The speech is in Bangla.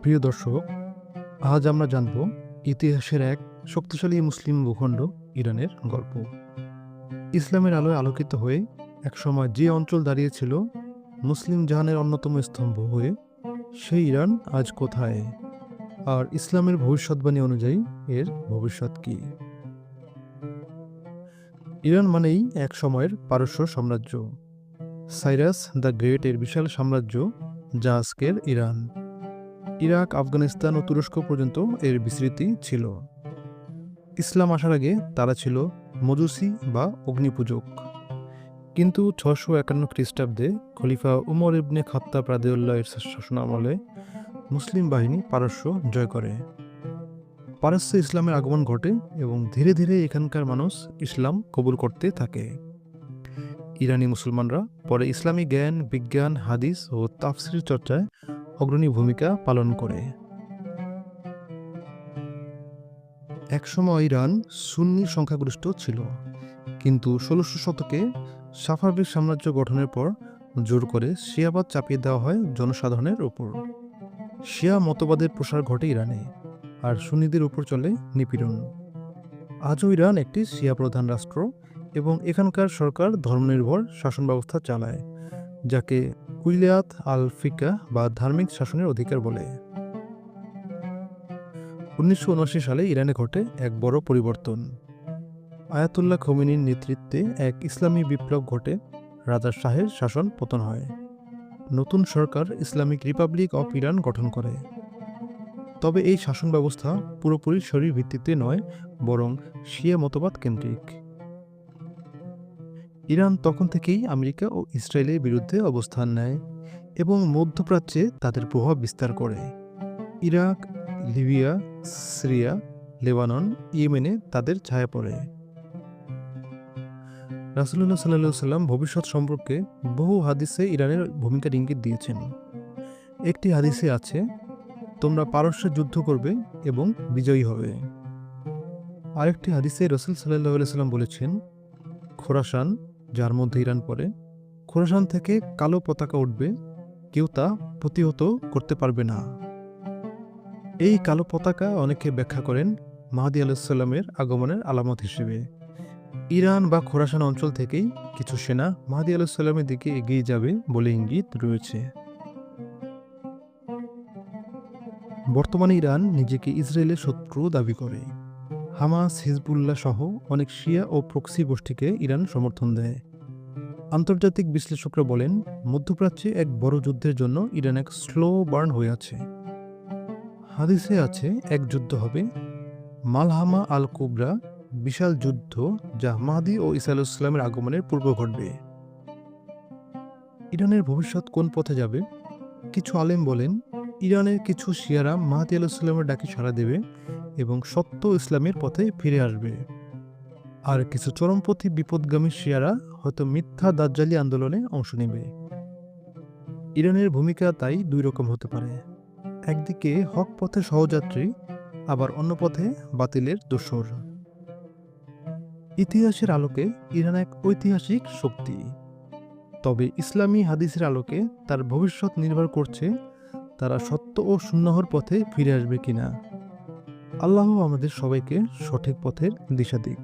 প্রিয় দর্শক, আজ আমরা জানব ইতিহাসের এক শক্তিশালী মুসলিম ভূখণ্ড ইরানের গল্প। ইসলামের আলোয় আলোকিত হয়ে একসময় যে অঞ্চল দাঁড়িয়েছিল মুসলিম জাহানের অন্যতম স্তম্ভ হয়ে, সেই ইরান আজ কোথায়, আর ইসলামের ভবিষ্যৎবাণী অনুযায়ী এর ভবিষ্যৎ কি? ইরান মানেই এক সময়ের পারস্য সাম্রাজ্য। সাইরাস দ্য গ্রেট এর বিশাল সাম্রাজ্য, যা আজকের ইরান, ইরাক, আফগানিস্তান ও তুরস্ক পর্যন্ত এর বিস্তৃতি ছিল। ইসলাম আসার আগে তারা ছিল মজুসি বা অগ্নিপূজক। কিন্তু 651 খ্রিস্টাব্দে খলিফা উমর ইবনে খাত্তাব রাদিয়াল্লাহু এর শাসনামলে মুসলিম বাহিনী পারস্য জয় করে। পারস্যে ইসলামের আগমন ঘটে এবং ধীরে ধীরে এখানকার মানুষ ইসলাম কবুল করতে থাকে। ইরানি মুসলমানরা পরে ইসলামী জ্ঞান, বিজ্ঞান, হাদিস ও তাফসির চর্চায় অগ্রণী ভূমিকা পালন করে। একসময় ইরান সুন্নি সংখ্যাগরিষ্ঠ ছিল, কিন্তু 1600 শতকে সাফাভিদ সাম্রাজ্য গঠনের পর জোর করে শিয়াবাদ চাপিয়ে দেওয়া হয় জনসাধারণের উপর। শিয়া মতবাদের প্রসার ঘটে ইরানে, আর সুন্নিদের উপর চলে নিপীড়ন। আজও ইরান একটি শিয়া প্রধান রাষ্ট্র এবং এখানকার সরকার ধর্মনির্ভর শাসন ব্যবস্থা চালায়, যাকে উইলায়াত আল ফিকাহ বা ধার্মিক শাসনের অধিকার বলে। 1979 সালে ইরানে ঘটে এক বড় পরিবর্তন। আয়াতুল্লাহ খোমেনির নেতৃত্বে এক ইসলামী বিপ্লব ঘটে, রাজা শাহের শাসন পতন হয়। নতুন সরকার ইসলামিক রিপাবলিক অফ ইরান গঠন করে। তবে এই শাসন ব্যবস্থা পুরোপুরি শরীর ভিত্তিতে নয়, বরং শিয়া মতবাদ কেন্দ্রিক। ইরান তখন থেকেই আমেরিকা ও ইসরায়েলের বিরুদ্ধে অবস্থান নেয় এবং মধ্যপ্রাচ্যে তাদের প্রভাব বিস্তার করে। ইরাক, লিবিয়া, সিরিয়া, লেবানন, ইয়েমেনে তাদের ছায়া পড়ে। রাসূলুল্লাহ সাল্লাল্লাহু আলাইহি সাল্লাম ভবিষ্যৎ সম্পর্কে বহু হাদিসে ইরানের ভূমিকার ইঙ্গিত দিয়েছেন। একটি হাদিসে আছে, তোমরা পারস্যে যুদ্ধ করবে এবং বিজয়ী হবে। আরেকটি হাদিসে রাসূল সাল্লাল্লাহু আলাইহি সাল্লাম বলেছেন, খোরাসান, যার মধ্যে ইরান পড়ে, খোরাসান থেকে কালো পতাকা উঠবে, কেউ তা প্রতিহত করতে পারবে না। এই কালো পতাকা অনেকে ব্যাখ্যা করেন মাহদী আলাইহিস সালামের আগমনের আলামত হিসেবে। ইরান বা খোরাসান অঞ্চল থেকেই কিছু সেনা মাহদী আলাইহিস সালামের দিকে এগিয়ে যাবে বলে ইঙ্গিত রয়েছে। বর্তমানে ইরান নিজেকে ইসরায়েলের শত্রু দাবি করে। হামাস, হিজবুল্লাহ সহ অনেক শিয়া ও প্রক্সি গোষ্ঠীকে ইরান সমর্থন দেয়। আন্তর্জাতিক বিশ্লেষকরা বলেন, মধ্যপ্রাচ্যে এক বড় যুদ্ধের জন্য ইরান এক স্লো বার্ন হয়ে আছে। হাদিসে আছে, এক যুদ্ধ হবে, মালহামা আল কুবরা, বিশাল যুদ্ধ, যা মাহদী ও ঈসা আলাইহিস সালামের আগমনের পূর্ব ঘটবে। ইরানের ভবিষ্যৎ কোন পথে যাবে? কিছু আলেম বলেন, ইরানের কিছু শিয়ারা মাহদী আলাইহিস সালামের ডাকে সাড়া দেবে এবং সত্য ইসলামের পথে ফিরে আসবে। আর কিছু চরমপন্থী বিপদগামী শিয়ারা হয়তো মিথ্যা দাজ্জালি আন্দোলনে অংশ নেবে। ইরানের ভূমিকা তাই দুই রকম হতে পারে, একদিকে হক পথে সহযাত্রী, আবার অন্য পথে বাতিলের দোসর। ইতিহাসের আলোকে ইরান এক ঐতিহাসিক শক্তি, তবে ইসলামী হাদিসের আলোকে তার ভবিষ্যৎ নির্ভর করছে তারা সত্য ও সুন্নাহর পথে ফিরে আসবে কিনা। আল্লাহ আমাদের সবাইকে সঠিক পথের দিশা দিক।